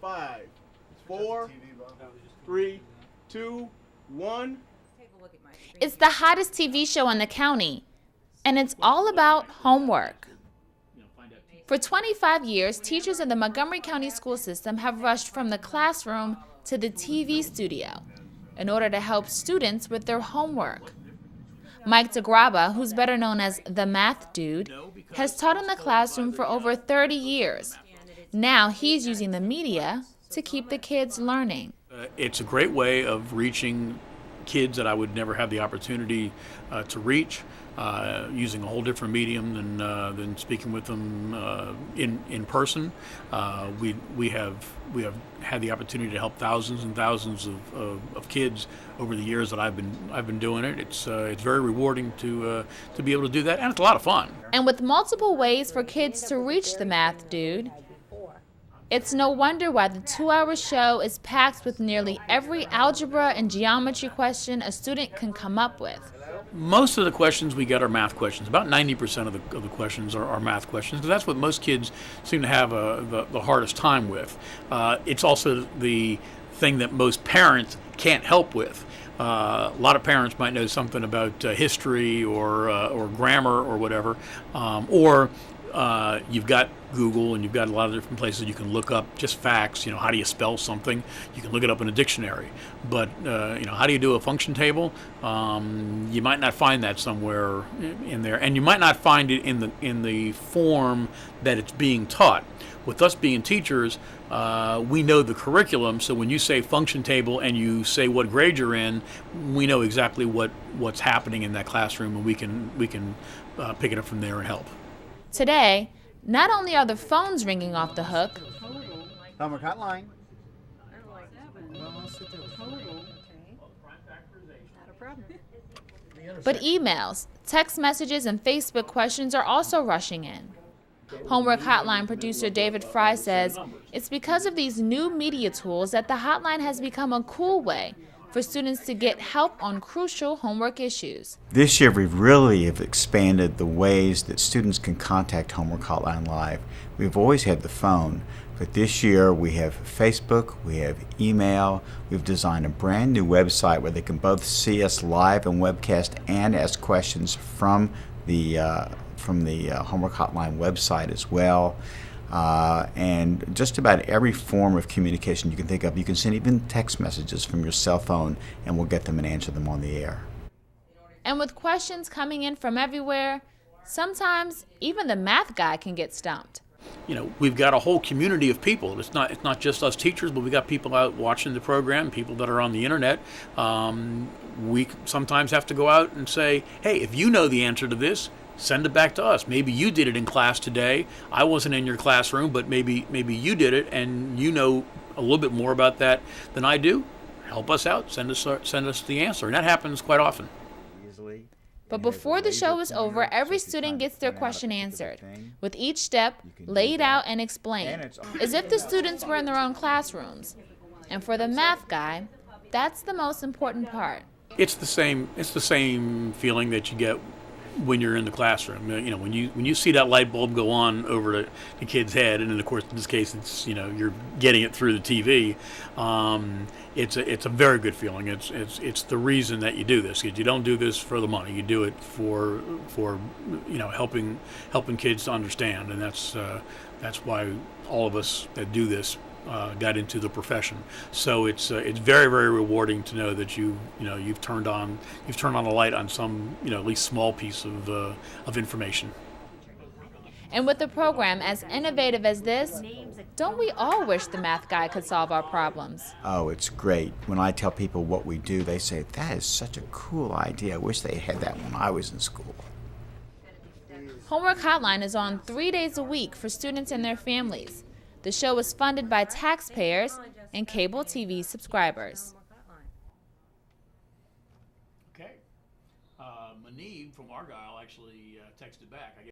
5, 4, 3, 2, 1. It's the hottest TV show in the county, and it's all about homework. For 25 years, teachers in the Montgomery County school system have rushed from the classroom to the TV studio in order to help students with their homework. Mike DeGraba, who's better known as the Math Dude, has taught in the classroom for over 30 years. Now he's using the media to keep the kids learning. It's a great way of reaching kids that I would never have the opportunity to reach, using a whole different medium than speaking with them in person. We have had the opportunity to help thousands and thousands of kids over the years that I've been doing it. It's very rewarding to be able to do that, and it's a lot of fun. And with multiple ways for kids to reach the Math Dude, it's no wonder why the 2-hour show is packed with nearly every algebra and geometry question a student can come up with. Most of the questions we get are math questions. About 90% of the questions are math questions, because that's what most kids seem to have the hardest time with. It's also the thing that most parents can't help with. A lot of parents might know something about history or grammar or whatever, or you've got Google, and you've got a lot of different places you can look up just facts. How do you spell something? You can look it up in a dictionary. But how do you do a function table? You might not find that somewhere in there, and you might not find it in the form that it's being taught. With us being teachers, we know the curriculum. So when you say function table and you say what grade you're in, we know exactly what's happening in that classroom, and we can pick it up from there and help. Today, not only are the phones ringing off the hook, Homework Hotline. but emails, text messages, and Facebook questions are also rushing in. Homework Hotline producer David Fry says it's because of these new media tools that the hotline has become a cool way for students to get help on crucial homework issues. This year we really have expanded the ways that students can contact Homework Hotline Live. We've always had the phone, but this year we have Facebook, we have email, we've designed a brand new website where they can both see us live and webcast and ask questions from the Homework Hotline website as well. And just about every form of communication you can think of. You can send even text messages from your cell phone, and we'll get them and answer them on the air. And with questions coming in from everywhere, sometimes even the math guy can get stumped. We've got a whole community of people. It's not just us teachers, but we've got people out watching the program, people that are on the internet. We sometimes have to go out and say, hey, if you know the answer to this, send it back to us. Maybe you did it in class today. I wasn't in your classroom, but maybe you did it, and you know a little bit more about that than I do. Help us out. Send us the answer, and that happens quite often. But before the show is over, every student gets their question answered, with each step laid out and explained, as if the students were in their own classrooms. And for the math guy, that's the most important part. It's the same feeling that you get when you're in the classroom. When you see that light bulb go on over the kid's head, and then of course in this case it's you're getting it through the TV. It's a very good feeling. It's the reason that you do this. You don't do this for the money. You do it for helping kids to understand, and that's why all of us that do this got into the profession. So it's very, very rewarding to know that you've turned on a light on some at least small piece of information. And with a program as innovative as this, don't we all wish the math guy could solve our problems? Oh, it's great. When I tell people what we do, they say, that is such a cool idea. I wish they had that when I was in school. Homework Hotline is on 3 days a week for students and their families. The show is funded by taxpayers and cable TV subscribers. Okay. Maneeb from Argyle actually texted back.